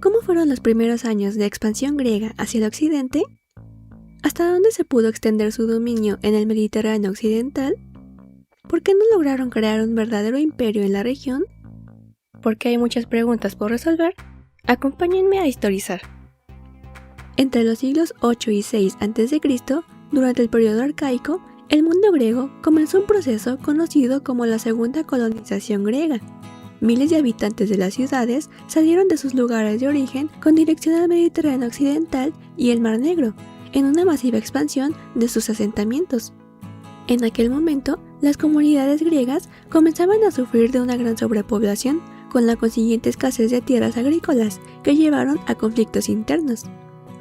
¿Cómo fueron los primeros años de expansión griega hacia el occidente? ¿Hasta dónde se pudo extender su dominio en el Mediterráneo occidental? ¿Por qué no lograron crear un verdadero imperio en la región? Porque hay muchas preguntas por resolver, acompáñenme a historizar. Entre los siglos 8 y 6 a.C., durante el periodo arcaico, el mundo griego comenzó un proceso conocido como la segunda colonización griega. Miles de habitantes de las ciudades salieron de sus lugares de origen con dirección al Mediterráneo occidental y el Mar Negro, en una masiva expansión de sus asentamientos. En aquel momento, las comunidades griegas comenzaban a sufrir de una gran sobrepoblación, con la consiguiente escasez de tierras agrícolas que llevaron a conflictos internos.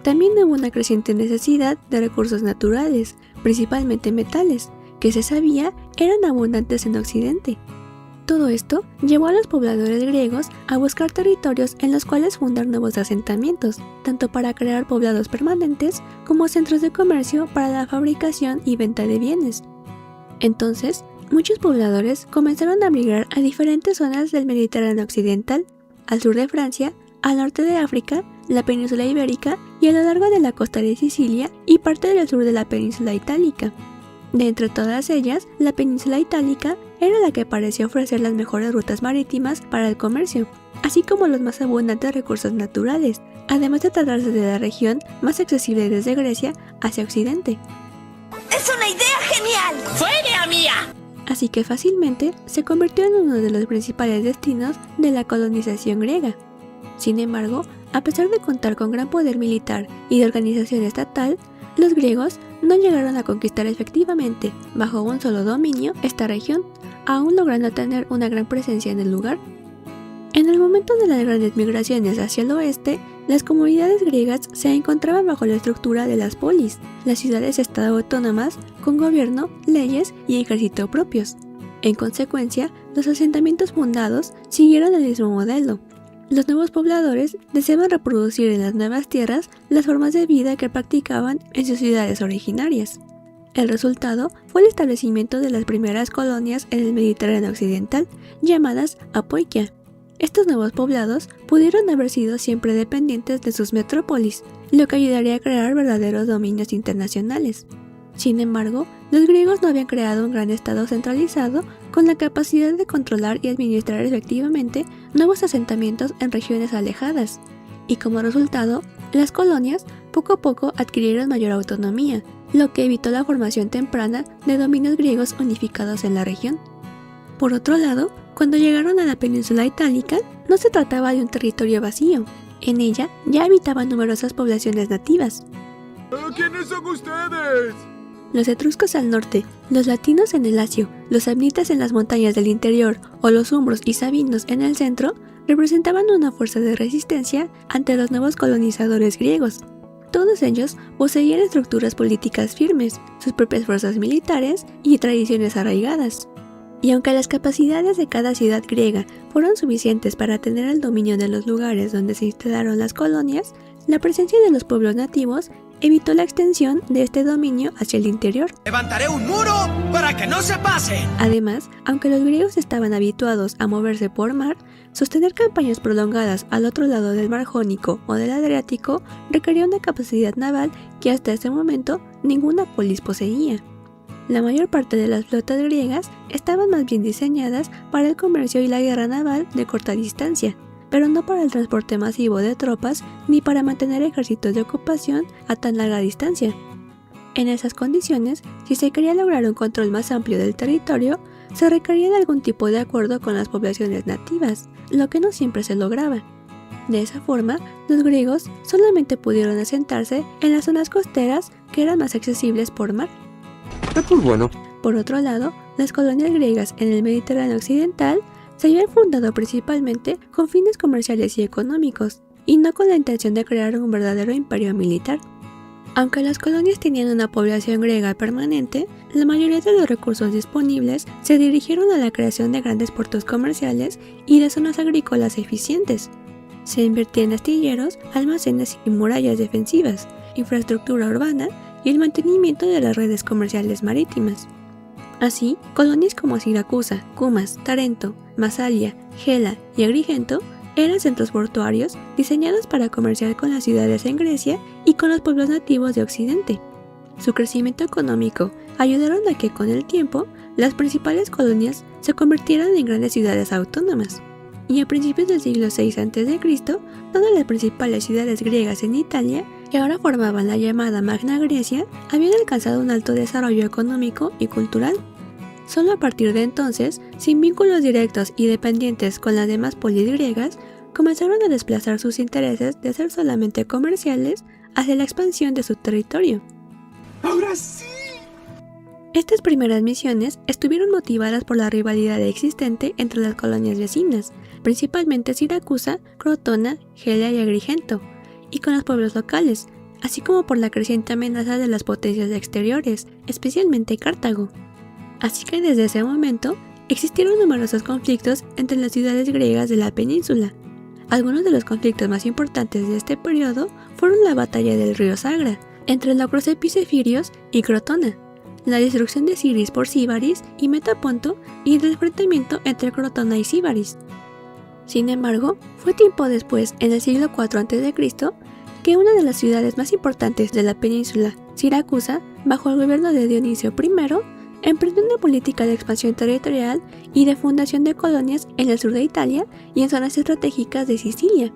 También hubo una creciente necesidad de recursos naturales, principalmente metales, que se sabía eran abundantes en Occidente. Todo esto llevó a los pobladores griegos a buscar territorios en los cuales fundar nuevos asentamientos, tanto para crear poblados permanentes como centros de comercio para la fabricación y venta de bienes. Entonces, muchos pobladores comenzaron a migrar a diferentes zonas del Mediterráneo occidental, al sur de Francia, al norte de África, la península ibérica y a lo largo de la costa de Sicilia y parte del sur de la península itálica. De entre todas ellas, la península itálica era la que parecía ofrecer las mejores rutas marítimas para el comercio, así como los más abundantes recursos naturales, además de tratarse de la región más accesible desde Grecia hacia Occidente. ¡Es una idea genial! ¡Fue idea mía! Así que fácilmente se convirtió en uno de los principales destinos de la colonización griega. Sin embargo, a pesar de contar con gran poder militar y de organización estatal, los griegos no llegaron a conquistar efectivamente, bajo un solo dominio, esta región, aún logrando tener una gran presencia en el lugar. En el momento de las grandes migraciones hacia el oeste, las comunidades griegas se encontraban bajo la estructura de las polis, las ciudades-estado autónomas con gobierno, leyes y ejército propios. En consecuencia, los asentamientos fundados siguieron el mismo modelo. Los nuevos pobladores deseaban reproducir en las nuevas tierras las formas de vida que practicaban en sus ciudades originarias. El resultado fue el establecimiento de las primeras colonias en el Mediterráneo occidental, llamadas Apoikia. Estos nuevos poblados pudieron haber sido siempre dependientes de sus metrópolis, lo que ayudaría a crear verdaderos dominios internacionales. Sin embargo, los griegos no habían creado un gran estado centralizado con la capacidad de controlar y administrar efectivamente nuevos asentamientos en regiones alejadas, y como resultado, las colonias poco a poco adquirieron mayor autonomía, lo que evitó la formación temprana de dominios griegos unificados en la región. Por otro lado, cuando llegaron a la península itálica, no se trataba de un territorio vacío. En ella ya habitaban numerosas poblaciones nativas. ¿Quiénes son ustedes? Los etruscos al norte, los latinos en el Lacio, los samnitas en las montañas del interior o los umbros y sabinos en el centro representaban una fuerza de resistencia ante los nuevos colonizadores griegos. Todos ellos poseían estructuras políticas firmes, sus propias fuerzas militares y tradiciones arraigadas. Y aunque las capacidades de cada ciudad griega fueron suficientes para tener el dominio de los lugares donde se instalaron las colonias, la presencia de los pueblos nativos evitó la extensión de este dominio hacia el interior. ¡Levantaré un muro para que no se pasen! Además, aunque los griegos estaban habituados a moverse por mar, sostener campañas prolongadas al otro lado del mar Jónico o del Adriático requería una capacidad naval que hasta ese momento ninguna polis poseía. La mayor parte de las flotas griegas estaban más bien diseñadas para el comercio y la guerra naval de corta distancia, pero no para el transporte masivo de tropas ni para mantener ejércitos de ocupación a tan larga distancia. En esas condiciones, si se quería lograr un control más amplio del territorio, se requería de algún tipo de acuerdo con las poblaciones nativas, lo que no siempre se lograba. De esa forma, los griegos solamente pudieron asentarse en las zonas costeras que eran más accesibles por mar. Bueno. Por otro lado, las colonias griegas en el Mediterráneo occidental se habían fundado principalmente con fines comerciales y económicos, y no con la intención de crear un verdadero imperio militar. Aunque las colonias tenían una población griega permanente, la mayoría de los recursos disponibles se dirigieron a la creación de grandes puertos comerciales y de zonas agrícolas eficientes. Se invertía en astilleros, almacenes y murallas defensivas, infraestructura urbana y el mantenimiento de las redes comerciales marítimas. Así, colonias como Siracusa, Cumas, Tarento, Masalia, Gela y Agrigento eran centros portuarios diseñados para comerciar con las ciudades en Grecia y con los pueblos nativos de Occidente. Su crecimiento económico ayudaron a que con el tiempo las principales colonias se convirtieran en grandes ciudades autónomas. Y a principios del siglo VI a.C., todas las principales ciudades griegas en Italia, que ahora formaban la llamada Magna Grecia, habían alcanzado un alto desarrollo económico y cultural. Solo a partir de entonces, sin vínculos directos y dependientes con las demás polis griegas, comenzaron a desplazar sus intereses de ser solamente comerciales hacia la expansión de su territorio. ¡Ahora sí! Estas primeras misiones estuvieron motivadas por la rivalidad existente entre las colonias vecinas, principalmente Siracusa, Crotona, Gelea y Agrigento, y con los pueblos locales, así como por la creciente amenaza de las potencias exteriores, especialmente Cartago. Así que desde ese momento existieron numerosos conflictos entre las ciudades griegas de la península. Algunos de los conflictos más importantes de este periodo fueron la batalla del río Sagra, entre Locros epicefirios y Crotona, la destrucción de Siris por Síbaris y Metaponto y el enfrentamiento entre Crotona y Síbaris. Sin embargo, fue tiempo después, en el siglo IV a.C., que una de las ciudades más importantes de la península, Siracusa, bajo el gobierno de Dionisio I, emprendió una política de expansión territorial y de fundación de colonias en el sur de Italia y en zonas estratégicas de Sicilia.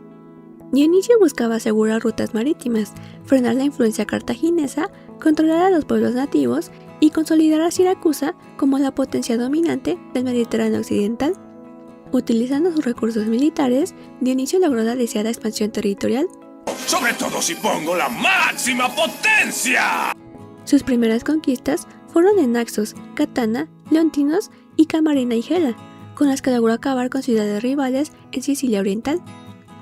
Dionisio buscaba asegurar rutas marítimas, frenar la influencia cartaginesa, controlar a los pueblos nativos y consolidar a Siracusa como la potencia dominante del Mediterráneo occidental. Utilizando sus recursos militares, Dionisio logró la deseada expansión territorial. ¡Sobre todo si pongo la máxima potencia! Sus primeras conquistas fueron en Naxos, Catana, Leontinos y Camarina y Gela, con las que logró acabar con ciudades rivales en Sicilia Oriental.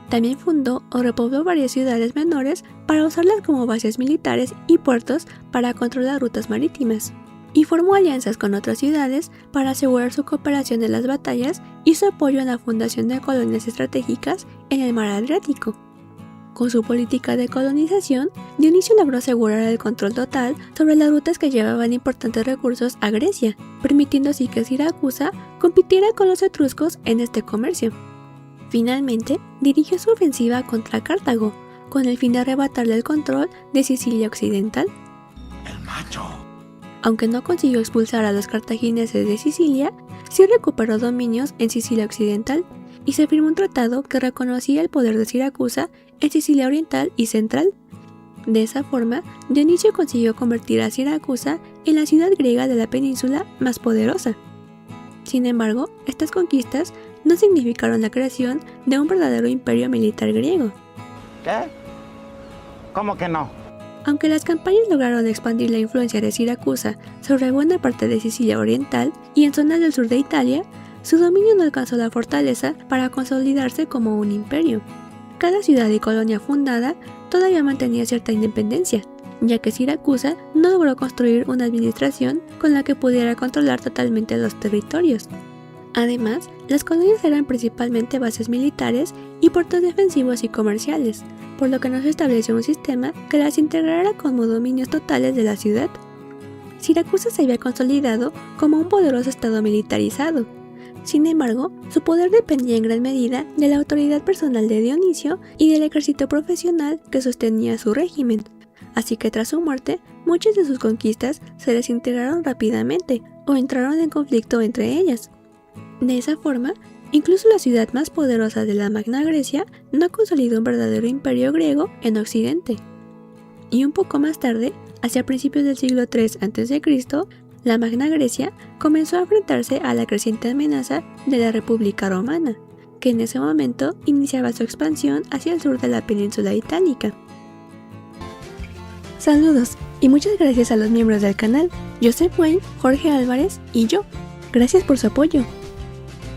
También fundó o repobló varias ciudades menores para usarlas como bases militares y puertos para controlar rutas marítimas, y formó alianzas con otras ciudades para asegurar su cooperación en las batallas y su apoyo en la fundación de colonias estratégicas en el mar Adriático. Con su política de colonización, Dionisio logró asegurar el control total sobre las rutas que llevaban importantes recursos a Grecia, permitiendo así que Siracusa compitiera con los etruscos en este comercio. Finalmente, dirigió su ofensiva contra Cartago, con el fin de arrebatarle el control de Sicilia Occidental. ¡El macho! Aunque no consiguió expulsar a los cartagineses de Sicilia, sí recuperó dominios en Sicilia Occidental, y se firmó un tratado que reconocía el poder de Siracusa en Sicilia Oriental y Central. De esa forma, Dionisio consiguió convertir a Siracusa en la ciudad griega de la península más poderosa. Sin embargo, estas conquistas no significaron la creación de un verdadero imperio militar griego. ¿Qué? ¿Cómo que no? Aunque las campañas lograron expandir la influencia de Siracusa sobre buena parte de Sicilia Oriental y en zonas del sur de Italia, su dominio no alcanzó la fortaleza para consolidarse como un imperio. Cada ciudad y colonia fundada todavía mantenía cierta independencia, ya que Siracusa no logró construir una administración con la que pudiera controlar totalmente los territorios. Además, las colonias eran principalmente bases militares y puertos defensivos y comerciales, por lo que no se estableció un sistema que las integrara como dominios totales de la ciudad. Siracusa se había consolidado como un poderoso estado militarizado. Sin embargo, su poder dependía en gran medida de la autoridad personal de Dionisio y del ejército profesional que sostenía su régimen. Así que tras su muerte, muchas de sus conquistas se desintegraron rápidamente o entraron en conflicto entre ellas. De esa forma, incluso la ciudad más poderosa de la Magna Grecia no consolidó un verdadero imperio griego en Occidente. Y un poco más tarde, hacia principios del siglo III a.C., la Magna Grecia comenzó a enfrentarse a la creciente amenaza de la República Romana, que en ese momento iniciaba su expansión hacia el sur de la península itálica. Saludos y muchas gracias a los miembros del canal, Joseph Wayne, Jorge Álvarez y yo. Gracias por su apoyo.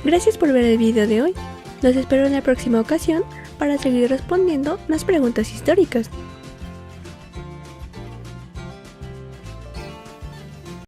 Gracias por ver el video de hoy. Los espero en la próxima ocasión para seguir respondiendo más preguntas históricas.